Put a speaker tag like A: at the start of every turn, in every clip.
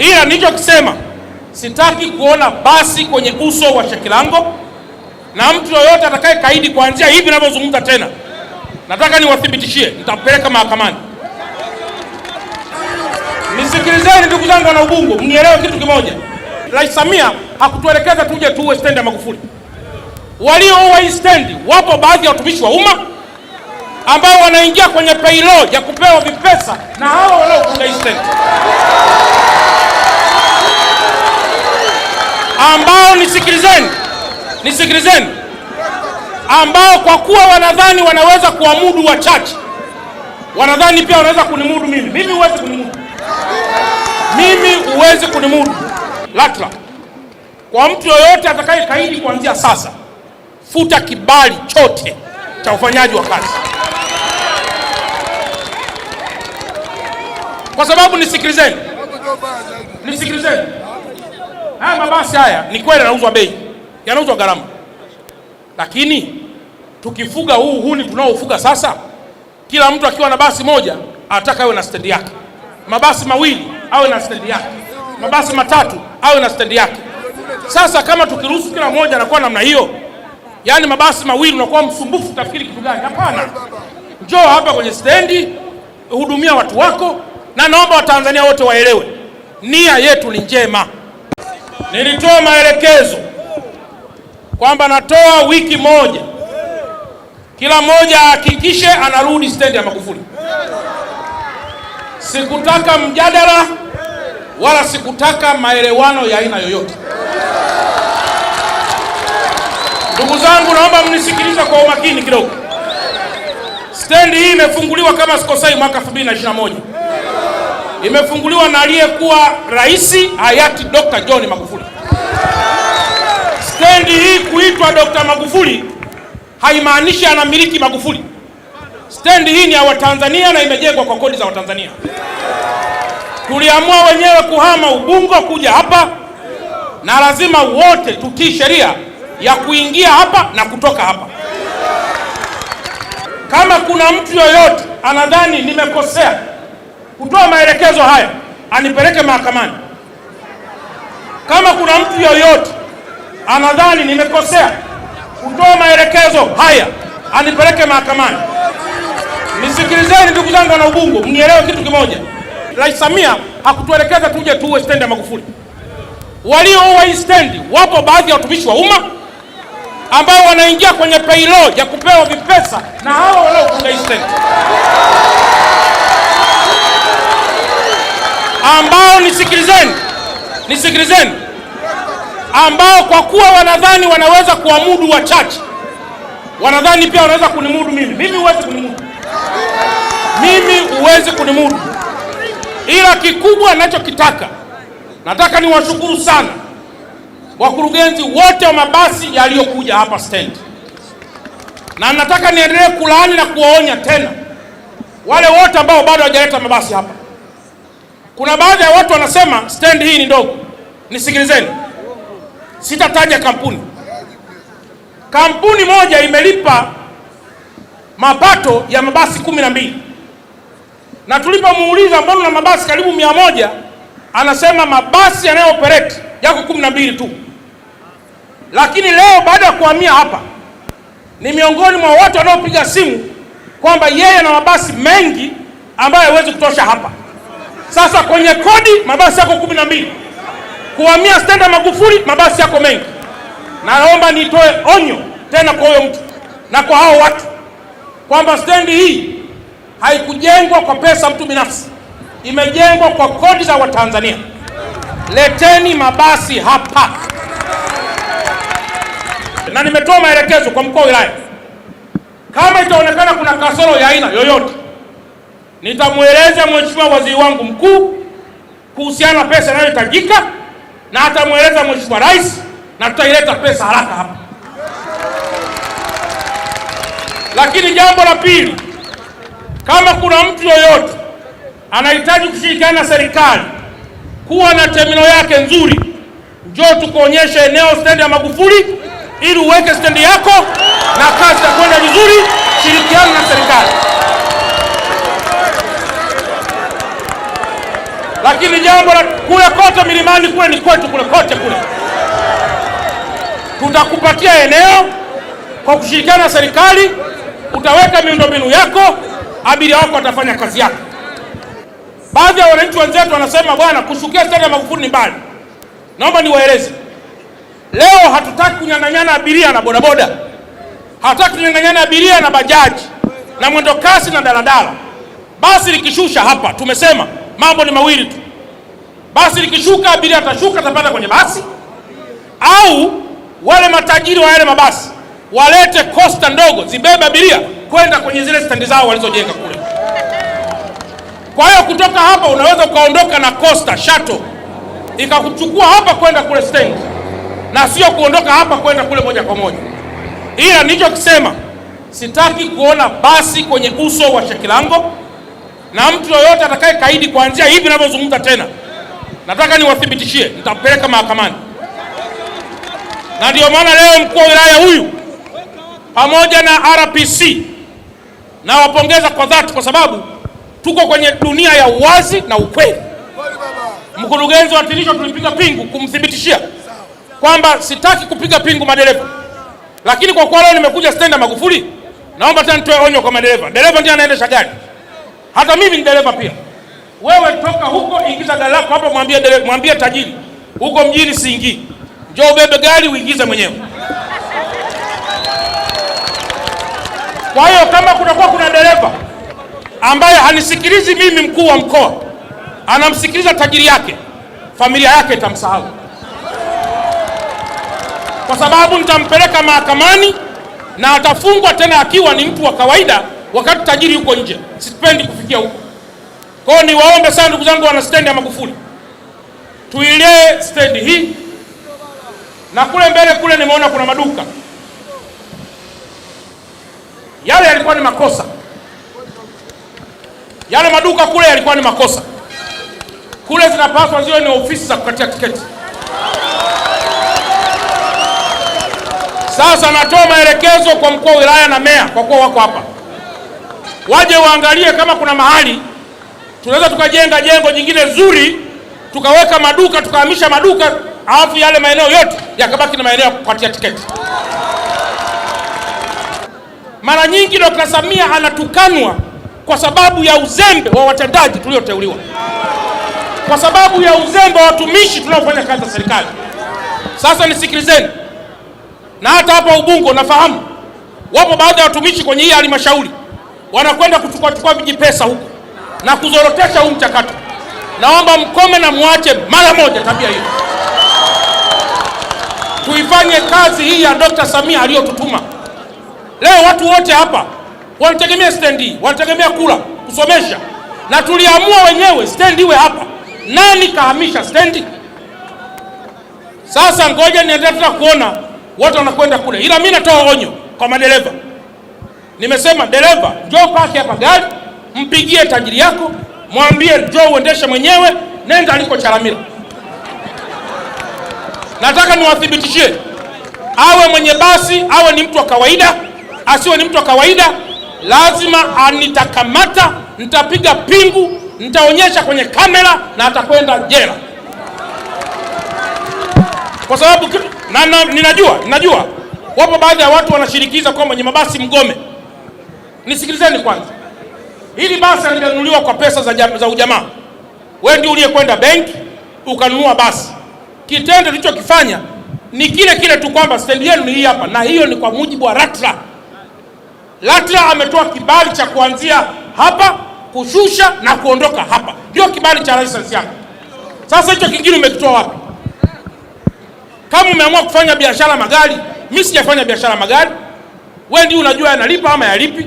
A: Ila nilichokisema, sitaki kuona basi kwenye uso wa Shekilango, na mtu yoyote atakaye kaidi kuanzia hivi ninavyozungumza tena, nataka niwathibitishie, nitampeleka mahakamani. Nisikilizeni ndugu zangu wana Ubungo, mnielewe kitu kimoja. Rais Samia hakutuelekeza tuje tuwe stendi ya Magufuli. Walioua hii stendi wapo baadhi ya watumishi wa umma ambao wanaingia kwenye payroll ya kupewa vipesa na hao wanaofunga hii stendi, ambao nisikilizeni, ambao kwa kuwa wanadhani wanaweza kuamudu wachache, wanadhani pia wanaweza kunimudu mimi. Mimi huwezi kunimudu. LATRA, kwa mtu yoyote atakaye kaidi kuanzia sasa, futa kibali chote cha ufanyaji wa kazi. Kwa sababu nisikilizeni, haya mabasi haya ni kweli yanauzwa bei, yanauzwa gharama, lakini tukifuga huni tunaofuga sasa, kila mtu akiwa na basi moja anataka awe na stendi yake, mabasi mawili awe na stendi yake, mabasi matatu awe na stendi yake. Sasa kama tukiruhusu kila mmoja anakuwa namna hiyo, yani mabasi mawili unakuwa msumbufu, utafikiri kitu gani? Hapana, njoo hapa kwenye stendi, hudumia watu wako, na naomba Watanzania wote waelewe nia yetu ni njema. Nilitoa maelekezo kwamba natoa wiki moja, kila mmoja ahakikishe anarudi stendi ya Magufuli. Sikutaka mjadala wala sikutaka maelewano ya aina yoyote. Ndugu zangu, naomba mnisikilize kwa umakini kidogo. Stendi hii imefunguliwa kama sikosai mwaka 2021. Imefunguliwa na aliyekuwa rais hayati Dr. John Magufuli. Stendi hii kuitwa Dr. Magufuli haimaanishi anamiliki Magufuli. Stendi hii ni ya Watanzania na imejengwa kwa kodi za Watanzania. Tuliamua wenyewe kuhama Ubungo kuja hapa, na lazima wote tutii sheria ya kuingia hapa na kutoka hapa. Kama kuna mtu yoyote anadhani nimekosea kutoa maelekezo haya, anipeleke mahakamani. Kama kuna mtu yoyote anadhani nimekosea kutoa maelekezo haya, anipeleke mahakamani. Nisikilizeni ndugu zangu wana Ubungo, mnielewe kitu kimoja. Rais Samia hakutuelekeza tuje tuwe stendi ya Magufuli. Walioua hii stendi wapo baadhi ya watumishi wa umma ambao wanaingia kwenye payroll ya kupewa vipesa na hao wanaofunga hii stendi, ambao nisikilizeni, ambao kwa kuwa wanadhani wanaweza kuamudu wachache, wanadhani pia wanaweza kunimudu mimi. Mimi huwezi kunimudu. Ila kikubwa ninachokitaka, nataka niwashukuru sana wakurugenzi wote wa mabasi yaliyokuja hapa stendi, na nataka niendelee kulaani na kuwaonya tena wale wote ambao bado hawajaleta mabasi hapa. Kuna baadhi ya watu wanasema stendi hii ni ndogo. Nisikilizeni, sitataja kampuni. Kampuni moja imelipa mapato ya mabasi 12, na tulipomuuliza mbona na mabasi karibu 100, anasema mabasi yanayooperate yako 12 tu. Lakini leo baada ya kuhamia hapa, ni miongoni mwa watu wanaopiga simu kwamba yeye na mabasi mengi ambayo hawezi kutosha hapa. Sasa kwenye kodi mabasi yako 12, kuhamia stendi ya Magufuli mabasi yako mengi. Naomba nitoe onyo tena kwa huyo mtu na kwa hao watu kwamba stendi hii haikujengwa kwa pesa mtu binafsi, imejengwa kwa kodi za Watanzania. Leteni mabasi hapa. Na nimetoa maelekezo kwa mkuu wa wilaya, kama itaonekana kuna kasoro ya aina yoyote, nitamweleza mheshimiwa waziri wangu mkuu kuhusiana na pesa inayohitajika, na atamweleza mheshimiwa rais, na tutaileta pesa haraka hapa. Lakini jambo la pili, kama kuna mtu yoyote anahitaji kushirikiana na serikali kuwa na terminal yake nzuri, njoo tukuonyeshe eneo stendi ya Magufuli ili uweke stendi yako na kazi itakwenda vizuri. Shirikiana na serikali. Lakini jambo la kule kote Milimani kule ni kwetu, kule kote kule. Tutakupatia eneo kwa kushirikiana na serikali, utaweka miundombinu yako, abiria wako watafanya kazi yako. Baadhi ya wananchi wenzetu wanasema bwana, kushukia stendi ya Magufuli ni mbali. Naomba niwaeleze. Leo hatutaki kunyang'anyana abiria na bodaboda. Hatutaki kunyang'anyana abiria na bajaji na mwendo kasi na daladala. Basi likishusha hapa, tumesema mambo ni mawili tu. Basi likishuka, abiria atashuka, atapanda kwenye basi, au wale matajiri wa yale mabasi walete kosta ndogo zibebe abiria kwenda kwenye zile stendi zao walizojenga kule. Kwa hiyo kutoka hapa unaweza ukaondoka na kosta shuttle ikakuchukua hapa kwenda kule stendi, na sio kuondoka hapa kwenda kule moja kwa moja. Ila nilichokisema, sitaki kuona basi kwenye uso wa Shekilango, na mtu yoyote atakaye kaidi kuanzia hivi ninavyozungumza tena, nataka niwathibitishie nitampeleka mahakamani. Na ndio maana leo mkuu wa wilaya huyu pamoja na RPC na wapongeza kwa dhati, kwa sababu tuko kwenye dunia ya uwazi na ukweli. Mkurugenzi wa TANROADS tulipiga pingu kumthibitishia kwamba sitaki kupiga pingu madereva, lakini kwa kuwa leo nimekuja stendi ya Magufuli, naomba tena nitoe onyo kwa madereva. Dereva ndiye anaendesha gari, hata mimi ni dereva pia. Wewe toka huko, ingiza gari lako hapa, mwambie tajiri huko mjini siingii, njoo ubebe gari uingize mwenyewe. Kwa hiyo kama kuna dereva ambaye hanisikilizi mimi mkuu wa mkoa, anamsikiliza tajiri yake, familia yake itamsahau, kwa sababu nitampeleka mahakamani na atafungwa tena akiwa ni mtu wa kawaida, wakati tajiri yuko nje. Sipendi kufikia huko. Kwa hiyo niwaombe sana ndugu zangu wana stendi ya Magufuli, tuilee stendi hii. Na kule mbele kule nimeona kuna maduka. Yale yalikuwa ni makosa. Yale maduka kule yalikuwa ni makosa. Kule zinapaswa ziwe ni ofisi za kukatia tiketi. Sasa natoa maelekezo kwa mkuu wa wilaya na meya, kwa kuwa wako hapa, waje waangalie kama kuna mahali tunaweza tukajenga jengo jingine zuri, tukaweka maduka, tukahamisha maduka, alafu yale maeneo yote yakabaki na maeneo ya kukatia tiketi. Mara nyingi Dr. Samia anatukanwa kwa sababu ya uzembe wa watendaji tulioteuliwa, kwa sababu ya uzembe wa watumishi tunaofanya kazi za serikali. Sasa nisikilizeni, na hata hapa Ubungo nafahamu wapo baadhi ya watumishi kwenye hii halmashauri wanakwenda kuchukua vijipesa huko na kuzorotesha huu mchakato. Naomba mkome na muache mara moja tabia hiyo. Tuifanye kazi hii ya Dr. Samia aliyotutuma. Leo watu wote hapa wanategemea stendi, wanategemea kula, kusomesha, na tuliamua wenyewe stendi iwe hapa. Nani kahamisha stendi? Sasa ngoja niendelee kuona watu wanakwenda kule. Ila mimi natoa onyo kwa madereva. Nimesema dereva, njoo paki hapa gari, mpigie tajiri yako, mwambie njoo uendeshe mwenyewe, nenda aliko Chalamila. Nataka niwathibitishie, awe mwenye basi, awe ni mtu wa kawaida, asiwe ni mtu wa kawaida, lazima anitakamata, nitapiga pingu, nitaonyesha kwenye kamera na atakwenda jela. Kwa sababu ninajua wapo baadhi ya watu wanashirikiza kwa mwenye mabasi mgome. Nisikilizeni kwanza. Hili basi lilinunuliwa kwa pesa za ujamaa. Wewe ndio uliyekwenda benki ukanunua basi. Kitendo kilichokifanya ni kile tu kwamba stendi yenu ni hii hapa, na hiyo ni kwa mujibu wa LATRA. LATRA ametoa kibali cha kuanzia hapa, kushusha na kuondoka hapa. Ndio kibali cha license yako. Sasa hicho kingine umekitoa wapi? Kama umeamua kufanya biashara magari, mimi sijafanya biashara magari. Wewe ndio unajua yanalipa ama yalipi.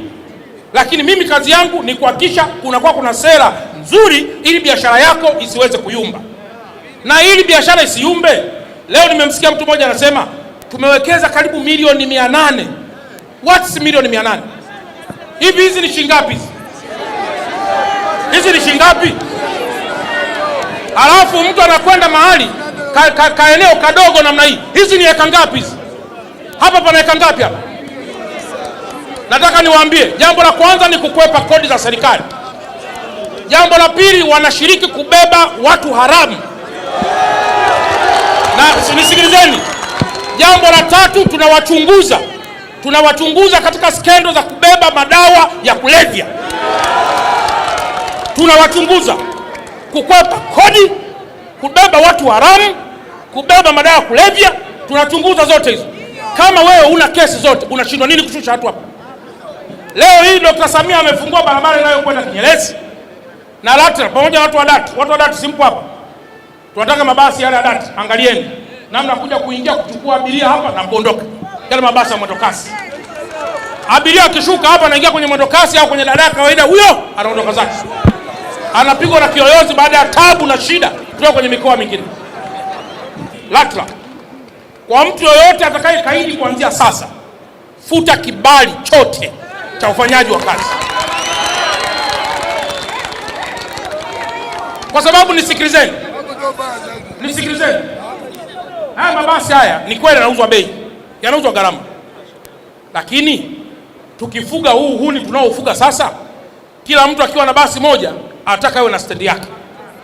A: Lakini mimi kazi yangu ni kuhakikisha kuna sera nzuri ili biashara yako isiweze kuyumba. Na ili biashara isiyumbe, leo nimemsikia mtu mmoja anasema tumewekeza karibu milioni 800. What's milioni 800? Hizi ni shilingi ngapi? Hizi ni shilingi ngapi? Alafu mtu anakwenda mahali kaeneo kadogo namna hii. Hizi ni eka ngapi hizi? Hapa pana eka ngapi hapa? Nataka niwaambie, jambo la kwanza ni kukwepa kodi za serikali. Jambo la pili, wanashiriki kubeba watu haramu. Nisikilizeni. Jambo la tatu, tunawachunguza katika skendo za kubeba madawa ya kulevya. Tunawachunguza kukwepa kodi, kubeba watu haramu, kubeba madawa ya kulevya. Tunachunguza zote hizo. Kama wewe una kesi zote, unashindwa nini kushusha watu hapa? Leo hii Dr. Samia amefungua barabara inayokwenda Kinyerezi na LATRA pamoja na watu wa DART. Watu wa DART simpo hapa. Tunataka mabasi yale ya DART. Angalieni namna kuja kuingia kuchukua abiria hapa na kuondoka. Yale mabasi ya mwendokasi. Abiria akishuka hapa anaingia kwenye mwendokasi au kwenye daladala kawaida, huyo anaondoka zake. Anapigwa na kiyoyozi baada ya tabu na shida kutoka kwenye mikoa mingine. LATRA, kwa mtu yoyote atakaye kaidi kuanzia sasa, futa kibali chote cha ufanyaji wa kazi. Kwa sababu nisikilizeni. Haya mabasi haya ni kweli yanauzwa bei, yanauzwa gharama. Lakini tukifuga huu huni tunaofuga sasa, kila mtu akiwa na basi moja anataka awe na stendi yake.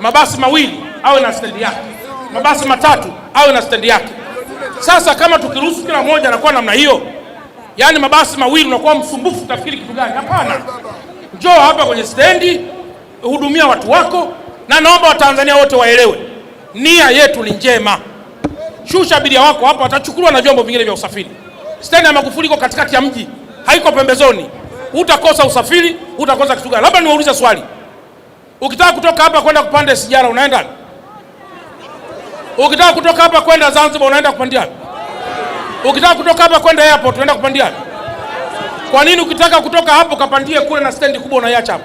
A: Mabasi mawili awe na stendi yake. Mabasi matatu awe na stendi yake. Sasa kama tukiruhusu kila mmoja anakuwa namna hiyo, yani mabasi mawili unakuwa msumbufu, utafikiri kitu gani? Hapana. Njoo hapa kwenye stendi, hudumia watu wako, na naomba Watanzania wote waelewe, nia yetu ni njema. Shusha abiria wako hapa, watachukuliwa na vyombo vingine vya usafiri. Stendi ya Magufuli iko katikati ya mji, haiko pembezoni. Utakosa usafiri, utakosa kitu gani? Labda niwaulize swali. Ukitaka kutoka hapa kwenda kupanda SGR unaenda? Ukitaka kutoka hapa kwenda Zanzibar unaenda kupandia? Ukitaka kutoka hapa kwenda airport unaenda kupandia? Kwa nini ukitaka kutoka hapo kapandie kule na stendi kubwa unaiacha hapo?